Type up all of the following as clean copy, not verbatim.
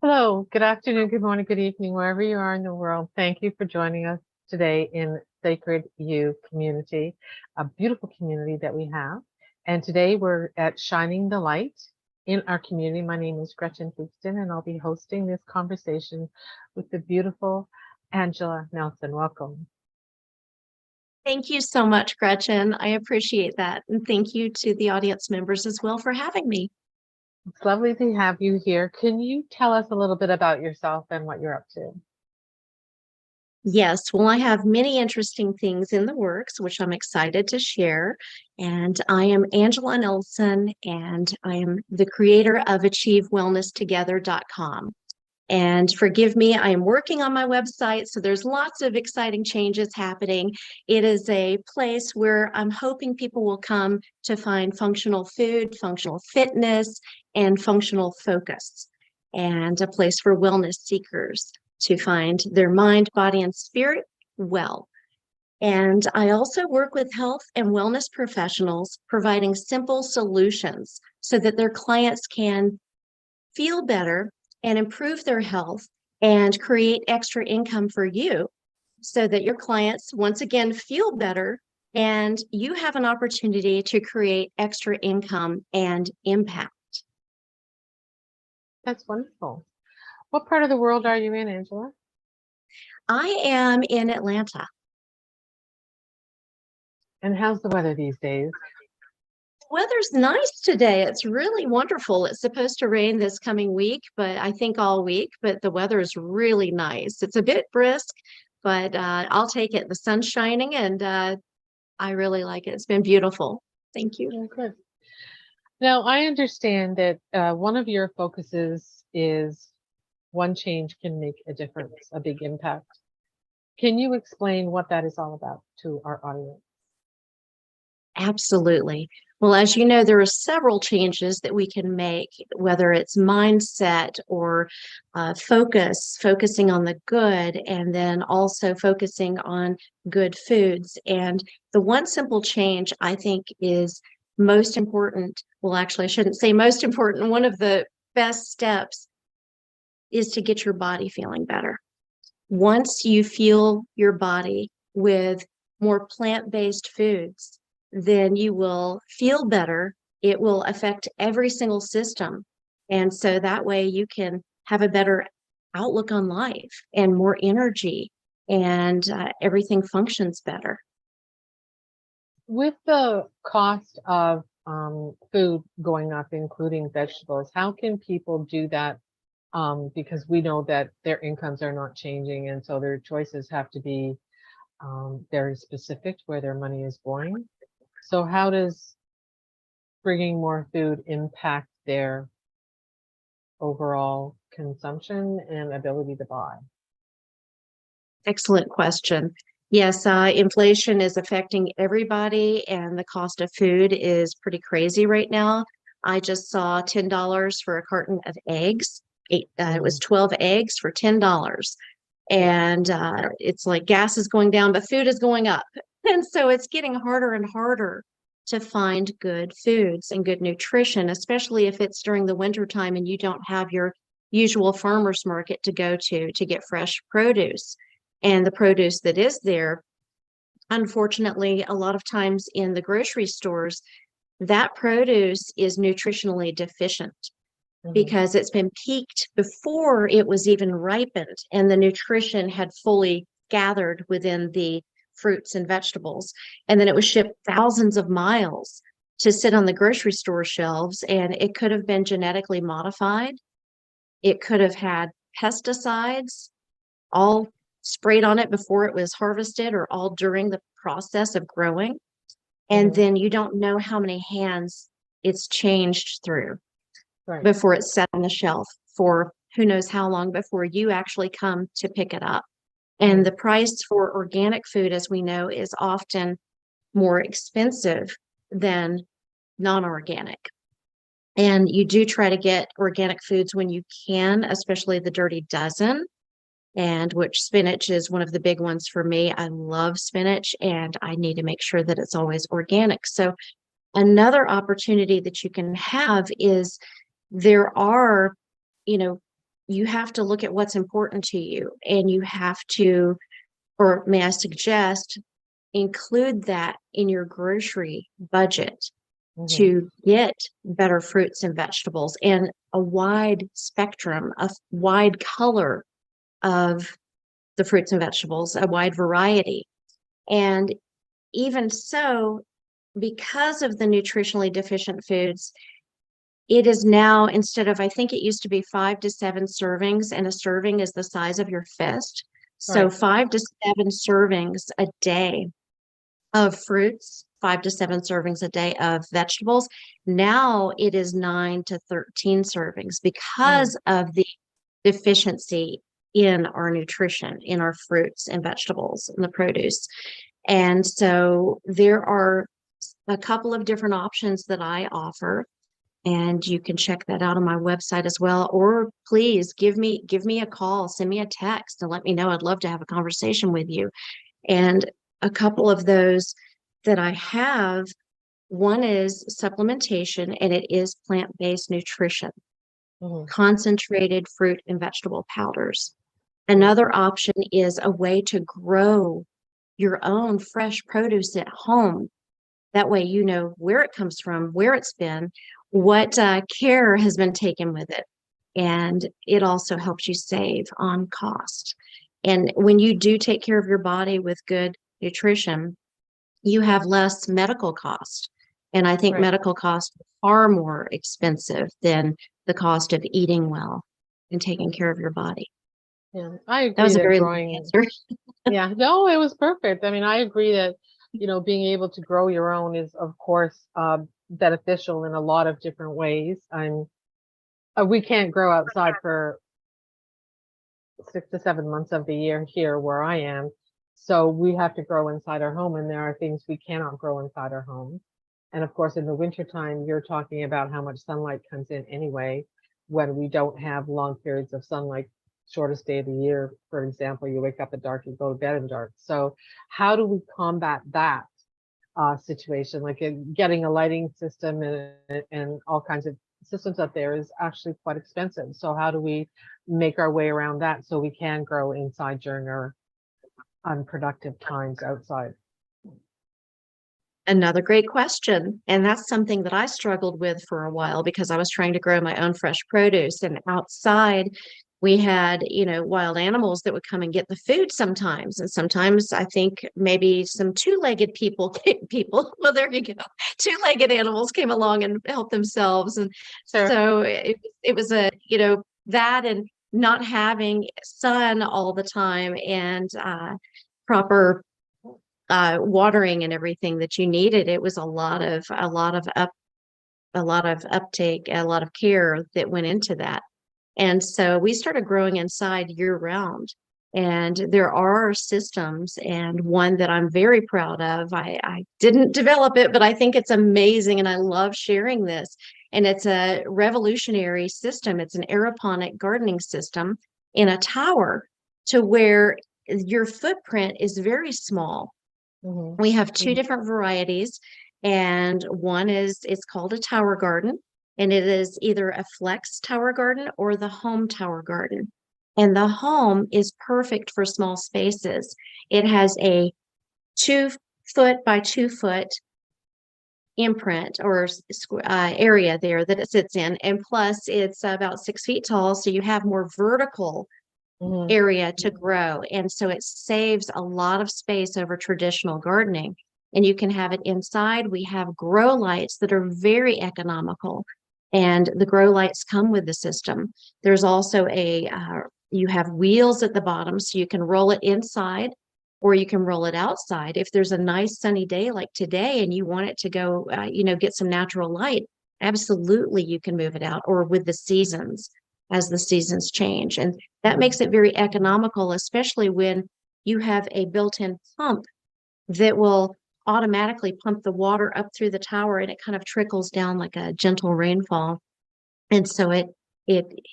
Hello, good afternoon, good morning, good evening, wherever you are in the world. Thank you for joining us today in Sacred You community, a beautiful community that we have. And today we're at Shining the Light in our community. My name is Gretchen Houston, and I'll be hosting this conversation with the beautiful Angela Nelson. Welcome. Thank you so much, Gretchen. I appreciate that. And thank you to the audience members as well for having me. It's lovely to have you here. Can you tell us a little bit about yourself and what you're up to? Yes, well, I have many interesting things in the works, which I'm excited to share. And I am Angela Nelson, and I am the creator of AchieveWellnessTogether.com. And forgive me, I am working on my website, so there's lots of exciting changes happening. It is a place where I'm hoping people will come to find functional food, functional fitness, and functional focus, and a place for wellness seekers to find their mind, body, and spirit well. And I also work with health and wellness professionals, providing simple solutions so that their clients can feel better and improve their health and create extra income for you so that your clients once again feel better and you have an opportunity to create extra income and impact. That's wonderful. What part of the world are you in, Angela? I am in Atlanta. And how's the weather these days? Weather's nice today. It's really wonderful. It's supposed to rain this coming week, but I think all week, but the weather is really nice. It's a bit brisk, but I'll take it. The sun's shining and I really like it. It's been beautiful. Thank you. Oh, good. Now, I understand that one of your focuses is one change can make a difference, a big impact. Can you explain what that is all about to our audience? Absolutely. Well, as you know, there are several changes that we can make, whether it's mindset or focusing on the good, and then also focusing on good foods. And the one simple change I think is most important. Well, actually, I shouldn't say most important. One of the best steps is to get your body feeling better. Once you fuel your body with more plant-based foods, then you will feel better. It will affect every single system. And so that way you can have a better outlook on life and more energy, and everything functions better. With the cost of food going up, including vegetables, how can people do that? Because we know that their incomes are not changing, and so their choices have to be very specific to where their money is going. So how does bringing more food impact their overall consumption and ability to buy? Excellent question. Yes, inflation is affecting everybody, and the cost of food is pretty crazy right now. I just saw $10 for a carton of eggs. It was 12 eggs for $10. And it's like gas is going down, but food is going up. And so it's getting harder and harder to find good foods and good nutrition, especially if it's during the winter time and you don't have your usual farmer's market to go to get fresh produce. And the produce that is there, unfortunately, a lot of times in the grocery stores, that produce is nutritionally deficient because it's been peaked before it was even ripened and the nutrition had fully gathered within the fruits and vegetables. And then it was shipped thousands of miles to sit on the grocery store shelves, and it could have been genetically modified. It could have had pesticides all sprayed on it before it was harvested or all during the process of growing. And then you don't know how many hands it's changed through before it's set on the shelf for who knows how long before you actually come to pick it up. And the price for organic food, as we know, is often more expensive than non-organic. And you do try to get organic foods when you can, especially the Dirty Dozen, and which spinach is one of the big ones for me. I love spinach, and I need to make sure that it's always organic. So another opportunity that you can have is there are, you have to look at what's important to you, and you have to, or may I suggest, include that in your grocery budget Mhm. to get better fruits and vegetables and a wide spectrum, a wide color of the fruits and vegetables, a wide variety. And even so, because of the nutritionally deficient foods, it is now, instead of, I think it used to be 5 to 7 servings, and a serving is the size of your fist. So Right. 5 to 7 servings a day of fruits, 5 to 7 servings a day of vegetables. Now it is 9 to 13 servings Mhm. because of the deficiency in our nutrition, in our fruits and vegetables and the produce. And so there are a couple of different options that I offer, and you can check that out on my website as well. Or please give me a call, send me a text and let me know. I'd love to have a conversation with you. And a couple of those that I have, one is supplementation, and it is plant-based nutrition, Mhm. concentrated fruit and vegetable powders. Right. Another option is a way to grow your own fresh produce at home. That way, you know where it comes from, where it's been, what care has been taken with it. And it also helps you save on cost. And when you do take care of your body with good nutrition, you have less medical cost. And I think Right. medical costs are far more expensive than the cost of eating well and taking care of your body. Yeah. I That agree was a that very long growing, answer. yeah, no, it was perfect. I mean, I agree that, being able to grow your own is, of course, beneficial in a lot of different ways. We can't grow outside for 6 to 7 months of the year here where I am. So we have to grow inside our home, and there are things we cannot grow inside our home. And of course, in the wintertime, you're talking about how much sunlight comes in anyway when we don't have long periods of sunlight, shortest day of the year. For example, you wake up at dark, you go to bed in dark. So how do we combat that situation? Like getting a lighting system and all kinds of systems out there is actually quite expensive. So how do we make our way around that so we can grow inside during our unproductive times outside? Another great question. And that's something that I struggled with for a while because I was trying to grow my own fresh produce. And outside, we had, wild animals that would come and get the food sometimes. And sometimes I think maybe some two-legged people, well, there you go. Two-legged animals came along and helped themselves. And Sure. so it was that and not having sun all the time and proper watering and everything that you needed. It was a lot of uptake, a lot of care that went into that. And so we started growing inside year round. And there are systems, and one that I'm very proud of. I didn't develop it, but I think it's amazing, and I love sharing this. And it's a revolutionary system. It's an aeroponic gardening system in a tower, to where your footprint is very small. Hmm. We have two different varieties, and one is, it's called a tower garden, and it is either a flex tower garden or the home tower garden. And the home is perfect for small spaces. It has a 2 foot by 2 foot imprint or area there that it sits in, and plus it's about 6 feet tall, so you have more vertical Hmm. area to grow. And so it saves a lot of space over traditional gardening. And you can have it inside. We have grow lights that are very economical, and the grow lights come with the system. There's also you have wheels at the bottom, so you can roll it inside or you can roll it outside. If there's a nice sunny day like today and you want it to go, get some natural light, absolutely you can move it out, or with the seasons, as the seasons change. And that Hmm. makes it very economical, especially when you have a built-in pump that will automatically pump the water up through the tower, and it kind of trickles down like a gentle rainfall. And so it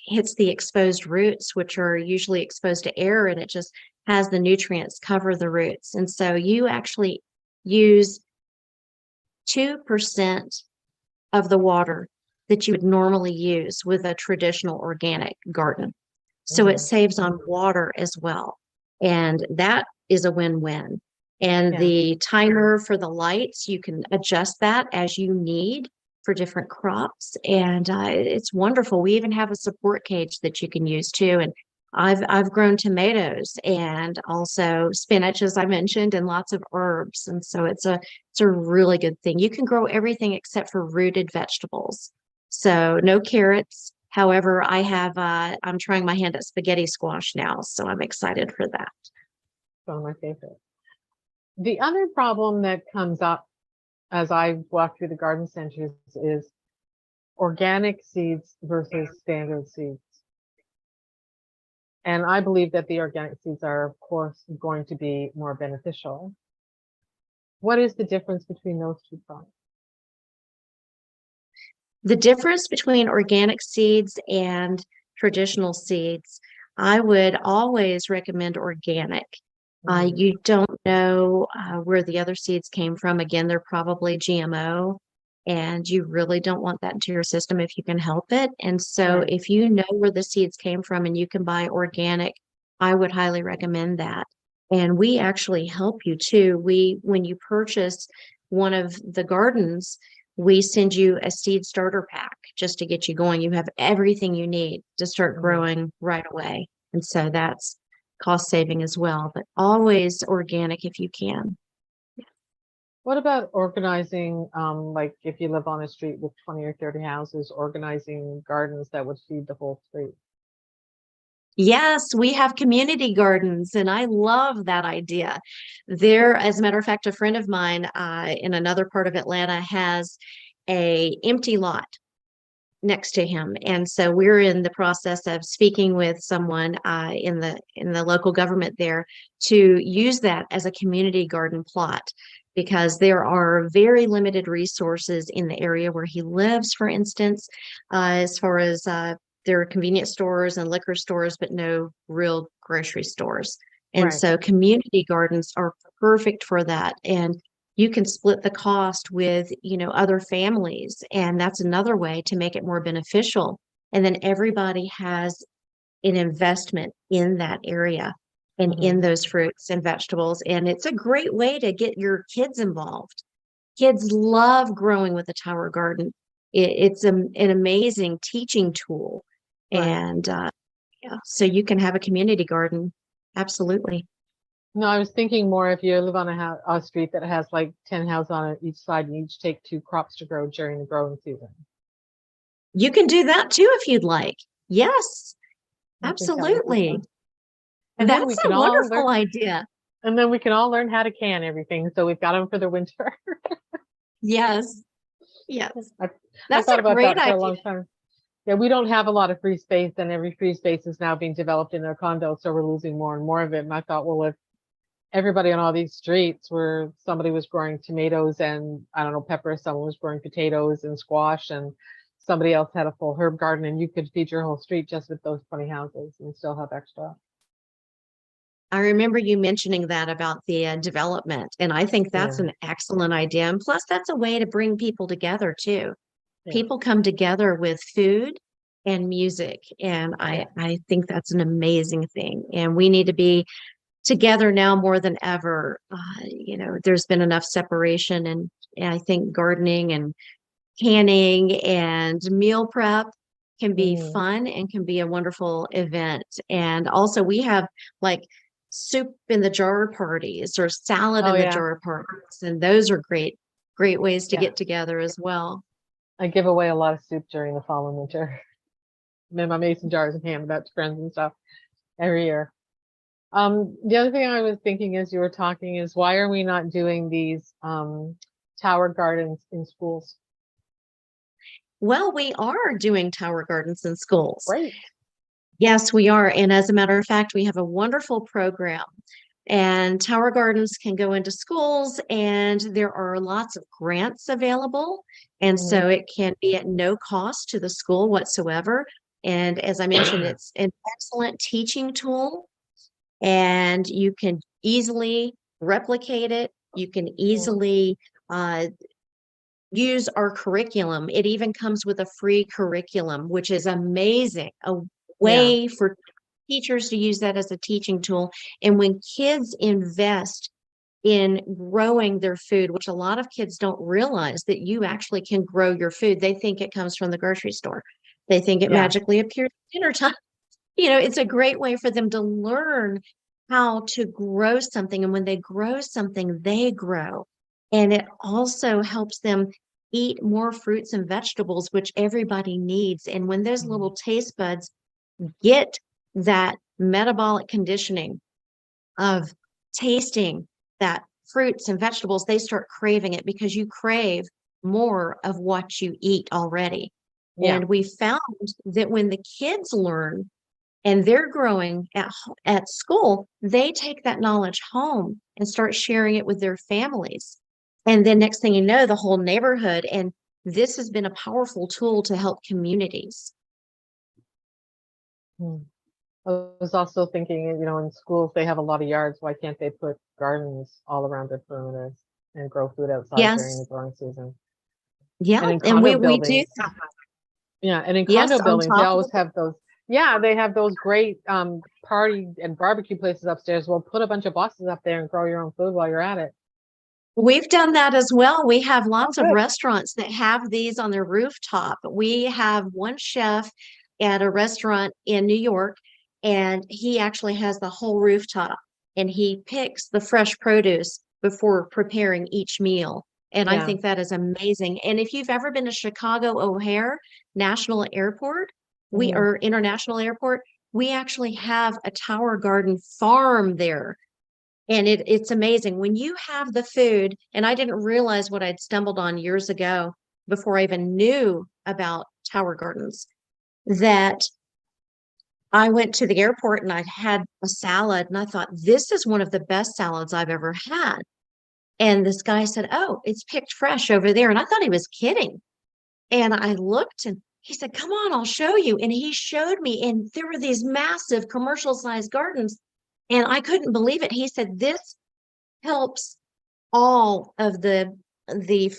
hits the exposed roots, which are usually exposed to air, and it just has the nutrients cover the roots. And so you actually use 2% of the water that you would normally use with a traditional organic garden. So it Mhm. saves on water as well. And that is a win-win. And Yeah. the timer for the lights, you can adjust that as you need for different crops. And it's wonderful. We even have a support cage that you can use too. And I've grown tomatoes and also spinach, as I mentioned, and lots of herbs. And so it's a really good thing. You can grow everything except for rooted vegetables. So no carrots. However, I'm trying my hand at spaghetti squash now, so I'm excited for that. One of my favorite. The other problem that comes up as I walk through the garden centers is organic seeds versus standard seeds. And I believe that the organic seeds are, of course, going to be more beneficial. What is the difference between those two products? The difference between organic seeds and traditional seeds, I would always recommend organic. Mhm. You don't know where the other seeds came from. Again, they're probably GMO, and you really don't want that into your system if you can help it. And so, Right. if you know where the seeds came from and you can buy organic, I would highly recommend that. And we actually help you too. When you purchase one of the gardens, we send you a seed starter pack just to get you going. You have everything you need to start Mhm. growing right away. And so that's cost saving as well, but always organic if you can. What about organizing, like if you live on a street with 20 or 30 houses, organizing gardens that would feed the whole street? Yes, we have community gardens, and I love that idea. There, as a matter of fact, a friend of mine in another part of Atlanta has a empty lot next to him, and so we're in the process of speaking with someone in the local government there to use that as a community garden plot because there are very limited resources in the area where he lives, for instance, as far as there are convenience stores and liquor stores, but no real grocery stores. And Right. so community gardens are perfect for that. And you can split the cost with, other families. And that's another way to make it more beneficial. And then everybody has an investment in that area and in Mhm. those fruits and vegetables. And it's a great way to get your kids involved. Kids love growing with a tower garden. It's an amazing teaching tool. Right. And yeah, so you can have a community garden. Absolutely. No, I was thinking more if you live on a street that has like 10 houses on it each side and you each take two crops to grow during the growing season. You can do that too if you'd like. Yes, I think that would be absolutely. fun. And then we That's can a all learn, wonderful idea. and then we can all learn how to can everything. So we've got them for the winter. Yes, yes. I, I That's thought a about great that for a idea. long time. Yeah, we don't have a lot of free space, and every free space is now being developed in a condo, so we're losing more and more of it. And I thought, well, if everybody on all these streets where somebody was growing tomatoes and I don't know, peppers, someone was growing potatoes and squash, and somebody else had a full herb garden, and you could feed your whole street just with those 20 houses and still have extra. I remember you mentioning that about the development, and I think that's Yeah, an excellent idea. And plus, that's a way to bring people together too. yeah, People come together with food and music, and yeah. I think that's an amazing thing. And we need to be together now more than ever. There's been enough separation, and I think gardening and canning and meal prep can be Mhm. fun and can be a wonderful event. And also, we have like soup in the jar parties or salad Oh in the yeah, jar parties, and those are great ways to yeah. get together as well. I give away a lot of soup during the fall and winter. In my mason jars and hand them out to friends and stuff every year. The other thing I was thinking as you were talking is why are we not doing these tower gardens in schools? Well, we are doing tower gardens in schools. Great. Yes, we are. And as a matter of fact, we have a wonderful program. And tower gardens can go into schools, and there are lots of grants available. And Mhm. so it can be at no cost to the school whatsoever. And as I mentioned, it's an excellent teaching tool, and you can easily replicate it. You can Mhm. easily uh, use our curriculum. It even comes with a free curriculum, which is amazing. A Yeah. way for teachers to use that as a teaching tool. And when kids invest in growing their food, which a lot of kids don't realize that you actually can grow your food. They think it comes from the grocery store. They think it Yeah. magically appears at dinner time. It's a great way for them to learn how to grow something. And when they grow something, they grow. And it also helps them eat more fruits and vegetables, which everybody needs. And when those little taste buds get that metabolic conditioning of tasting that fruits and vegetables, they start craving it because you crave more of what you eat already. Yeah. And we found that when the kids learn and they're growing at school, they take that knowledge home and start sharing it with their families. And then next thing you know, the whole neighborhood, and this has been a powerful tool to help communities. Hmm. I was also thinking, in schools, they have a lot of yards. Why can't they put gardens all around their perimeters and grow food outside during Yes. the growing season? Yeah. And in And condo we do buildings, that. yeah, and in Yes, condo on buildings, they top of always have those, yeah, they have those great party and barbecue places upstairs. Well, put a bunch of boxes up there and grow your own food while you're at it. We've done that as well. We have Oh, lots of good. restaurants that have these on their rooftop. We have one chef at a restaurant in New York, and he actually has the whole rooftop, and he picks the fresh produce before preparing each meal. And I Yeah. think that is amazing. And if you've ever been to Chicago O'Hare National Airport, Mhm. or International Airport, we actually have a Tower Garden farm there. And it's amazing when you have the food. And I didn't realize what I'd stumbled on years ago before I even knew about Tower Gardens, that I went to the airport and I'd had a salad and I thought, this is one of the best salads I've ever had. And this guy said, oh, it's picked fresh over there. And I thought he was kidding. And I looked and he said, come on, I'll show you. And he showed me, and there were these massive commercial sized gardens. And I couldn't believe it. He said, this helps all of the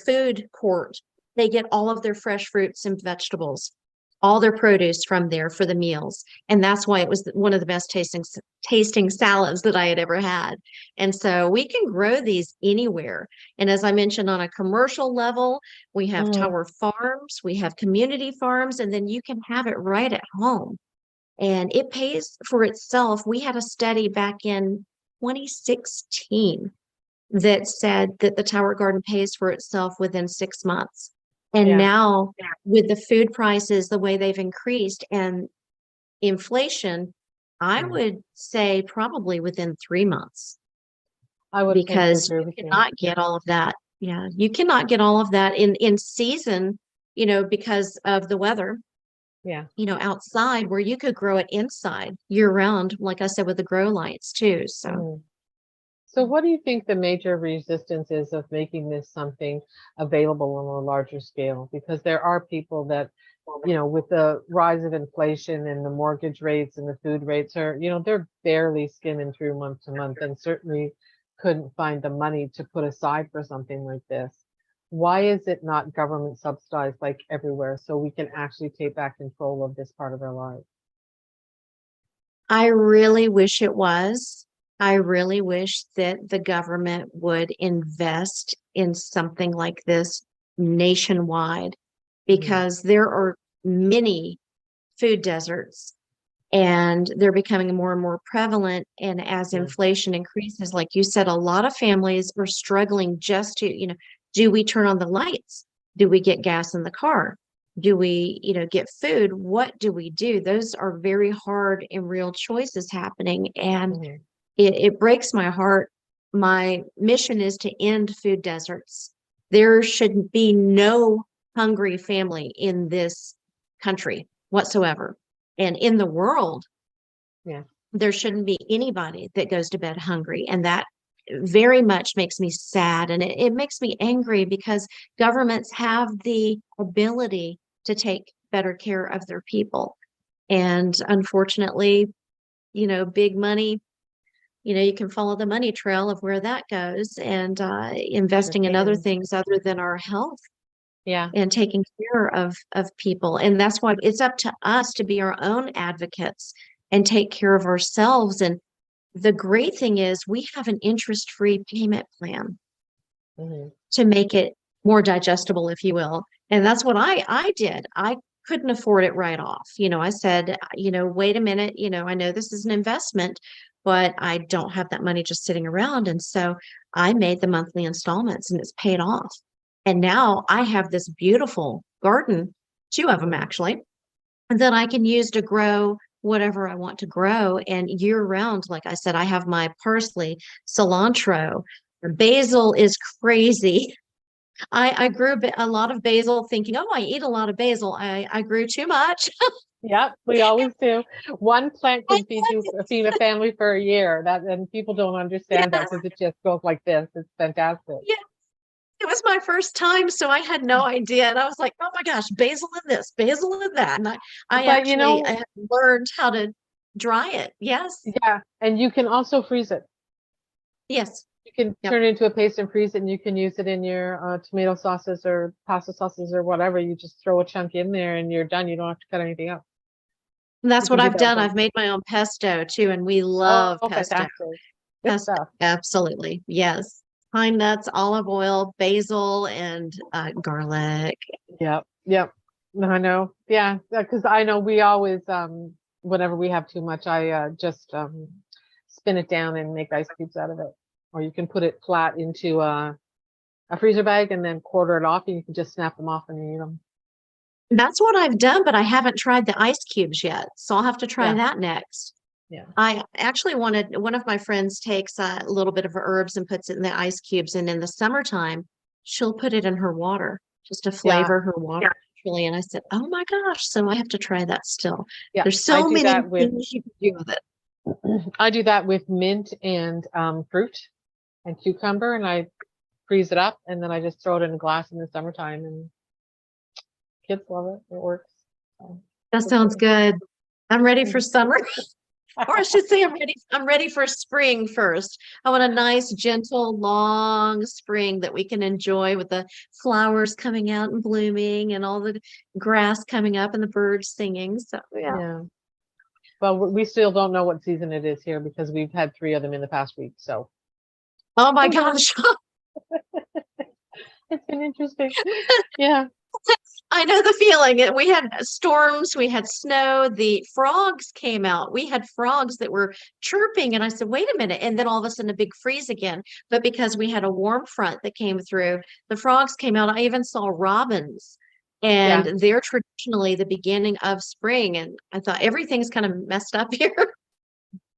food court. They get all of their fresh fruits and vegetables, all their produce from there for the meals. And that's why it was one of the best tasting salads that I had ever had. And so we can grow these anywhere. And as I mentioned, on a commercial level, we have Mhm. Tower Farms, we have community farms, and then you can have it right at home. And it pays for itself. We had a study back in 2016 that said that the Tower Garden pays for itself within 6 months. And Yeah. now, with the food prices, the way they've increased and inflation, I Mm. would say probably within 3 months, I would tend to because agree you with you. cannot get all of that. Yeah, you cannot get all of that in season, because of the weather, Yeah. outside, where you could grow it inside year round, like I said, with the grow lights too. So Mhm. So what do you think the major resistance is of making this something available on a larger scale? Because there are people that, with the rise of inflation and the mortgage rates and the food rates are, they're barely skimming through month to month and certainly couldn't find the money to put aside for something like this. Why is it not government subsidized like everywhere so we can actually take back control of this part of our lives? I really wish it was. I really wish that the government would invest in something like this nationwide, Mhm. because there are many food deserts and they're becoming more and more prevalent. And as Yeah. inflation increases, like you said, a lot of families are struggling just to, do we turn on the lights? Do we get gas in the car? Do we, get food? What do we do? Those are very hard and real choices happening. And Mhm. it breaks my heart. My mission is to end food deserts. There should be no hungry family in this country whatsoever. And in the world, Yeah. there shouldn't be anybody that goes to bed hungry. And that very much makes me sad. And it makes me angry, because governments have the ability to take better care of their people. And unfortunately, big money, you can follow the money trail of where that goes, and Sure investing in other can. things other than our health Yeah. and taking care of people. And that's why it's up to us to be our own advocates, and take care of ourselves. And the great thing is we have an interest-free payment plan Mhm. to make it more digestible, if you will. And that's what I did. I couldn't afford it right off. I said, wait a minute, I know this is an investment, but I don't have that money just sitting around. And so I made the monthly installments and it's paid off. And now I have this beautiful garden, 2 of them actually, that I can use to grow whatever I want to grow. And year round, like I said, I have my parsley, cilantro, basil is crazy. I grew a lot of basil thinking, oh, I eat a lot of basil. I grew too much. Yep, we always do. One plant I can feed a family for a year. And people don't understand that Yes, because it just goes like this. It's fantastic. yeah, it was my first time, so I had no idea. And I was like, oh my gosh, basil in this, basil in that. And I But actually I have learned how to dry it. Yes, yeah, and you can also freeze it. yes, You can yep. turn it into a paste and freeze it, and you can use it in your tomato sauces or pasta sauces or whatever. You just throw a chunk in there and you're done. You don't have to cut anything up. And You that's what can do I've that with done. any. I've made my own pesto too, and we love Oh, pesto. fantastic. Good Pesto, stuff. absolutely. Yes. Pine nuts, olive oil, basil, and garlic. Yep. Yep. No, I know. Yeah, because I know we always whenever we have too much, I just spin it down and make ice cubes out of it. Or you can put it flat into a freezer bag and then quarter it off, and you can just snap them off and you eat them. That's what I've done, but I haven't tried the ice cubes yet. So I'll have to try Yeah. that next. Yeah. I actually wanted one of my friends takes a little bit of herbs and puts it in the ice cubes, and in the summertime, she'll put it in her water just to Yeah. flavor her water naturally. And I said, "Oh my gosh!" So I have to try that still. Yeah. There's I so do many that with things you can do with it. I do that with mint and fruit and cucumber, and I freeze it up, and then I just throw it in a glass in the summertime, and kids love it. It works. So, That good sounds for good. I'm ready for me. summer. Or I should say I'm ready for spring first. I want a nice, gentle, long spring that we can enjoy with the flowers coming out and blooming and all the grass coming up and the birds singing. So yeah. Yeah. Well, we still don't know what season it is here because we've had 3 of them in the past week. So Oh my gosh. it's been interesting. Yeah. I know the feeling. We had storms, we had snow, the frogs came out. We had frogs that were chirping, and I said, wait a minute. And then all of a sudden, a big freeze again. But because we had a warm front that came through, the frogs came out. I even saw robins, and Yeah. they're traditionally the beginning of spring. And I thought everything's kind of messed up here.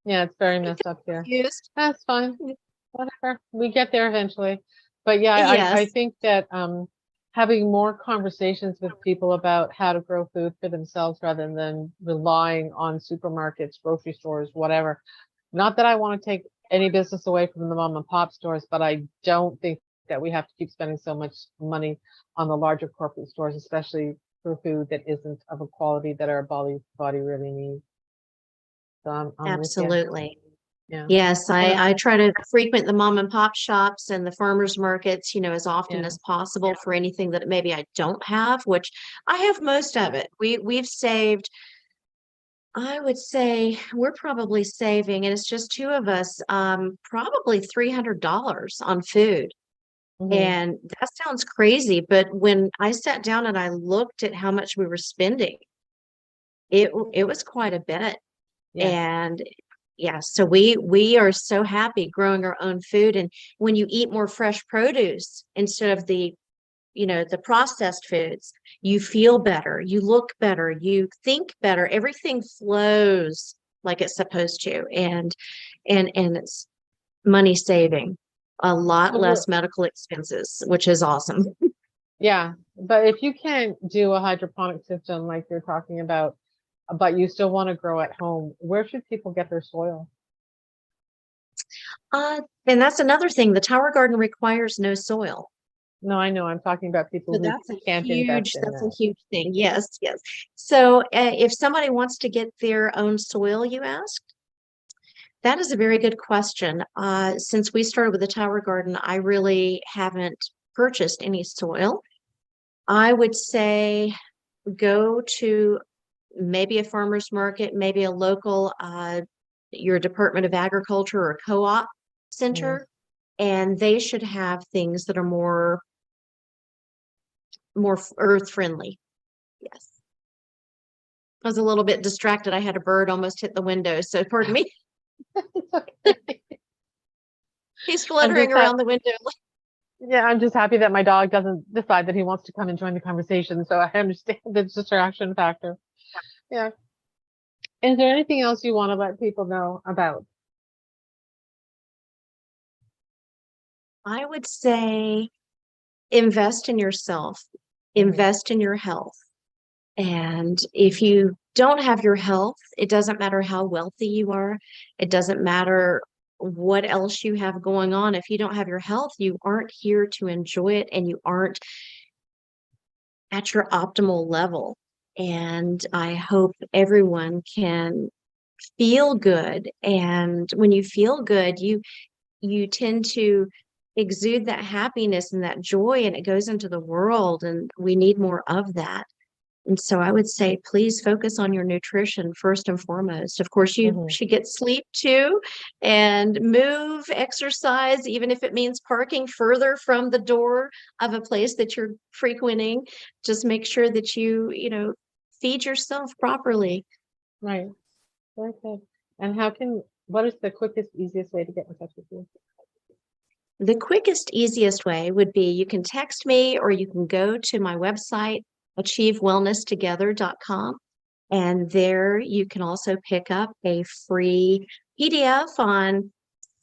Yeah. It's very messed up here. Confused. That's fine. Whatever. We get there eventually. But yeah, I Yes, think that having more conversations with people about how to grow food for themselves rather than relying on supermarkets, grocery stores, whatever. Not that I want to take any business away from the mom and pop stores, but I don't think that we have to keep spending so much money on the larger corporate stores, especially for food that isn't of a quality that our body really needs. So I'm with you. absolutely. Yeah. Yes, What I else? try to frequent the mom and pop shops and the farmers markets, as often Yeah. as possible for anything that maybe I don't have, which I have most of it. We've saved, I would say we're probably saving, and it's just 2 of us, probably $300 on food. Hmm. And that sounds crazy, but when I sat down and I looked at how much we were spending, it was quite a bit. Yeah. And yeah, so we are so happy growing our own food. And when you eat more fresh produce instead of the processed foods, you feel better, you look better, you think better, everything flows like it's supposed to. And it's money saving, a lot So we're, less medical expenses, which is awesome. yeah, but if you can't do a hydroponic system like you're talking about, but you still want to grow at home, where should people get their soil? And that's another thing. The Tower Garden requires no soil. No, I know. I'm talking about people So who can't invest in that's a that. huge thing. Yes, yes. So if somebody wants to get their own soil, you asked, that is a very good question. Since we started with the Tower Garden, I really haven't purchased any soil. I would say go to maybe a farmer's market, maybe a local, your Department of Agriculture or co-op center, and they should have things that are more earth friendly. Yes. I was a little bit distracted. I had a bird almost hit the window, so pardon me. It's okay. He's fluttering around the window. Yeah, I'm just happy that my dog doesn't decide that he wants to come and join the conversation. So I understand the distraction factor. Yeah. Is there anything else you want to let people know about? I would say invest in yourself, Mhm. invest in your health. And if you don't have your health, it doesn't matter how wealthy you are. It doesn't matter what else you have going on. If you don't have your health, you aren't here to enjoy it and you aren't at your optimal level. And I hope everyone can feel good. And when you feel good, you tend to exude that happiness and that joy, and it goes into the world, and we need more of that. And so I would say, please focus on your nutrition first and foremost. Of course, you Mhm. should get sleep too, and move, exercise, even if it means parking further from the door of a place that you're frequenting. Just make sure that you feed yourself properly. Right. Very good. And what is the quickest, easiest way to get in touch with you? The quickest, easiest way would be you can text me or you can go to my website, achievewellnesstogether.com. And there you can also pick up a free PDF on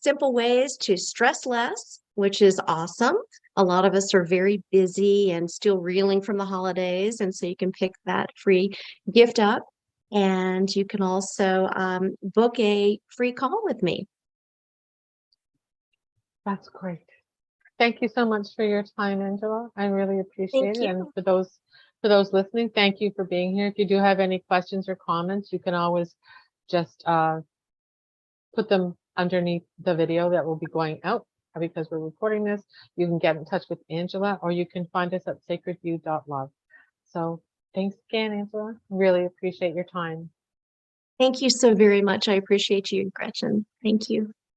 simple ways to stress less, which is awesome. A lot of us are very busy and still reeling from the holidays. And so you can pick that free gift up. And you can also book a free call with me. That's great. Thank you so much for your time, Angela. I really Thank appreciate it. And you. for those listening, thank you for being here. If you do have any questions or comments, you can always just put them underneath the video that will be going out because we're recording this. You can get in touch with Angela, or you can find us at sacredview.love. So thanks again, Angela. Really appreciate your time. Thank you so very much. I appreciate you, Gretchen. Thank you.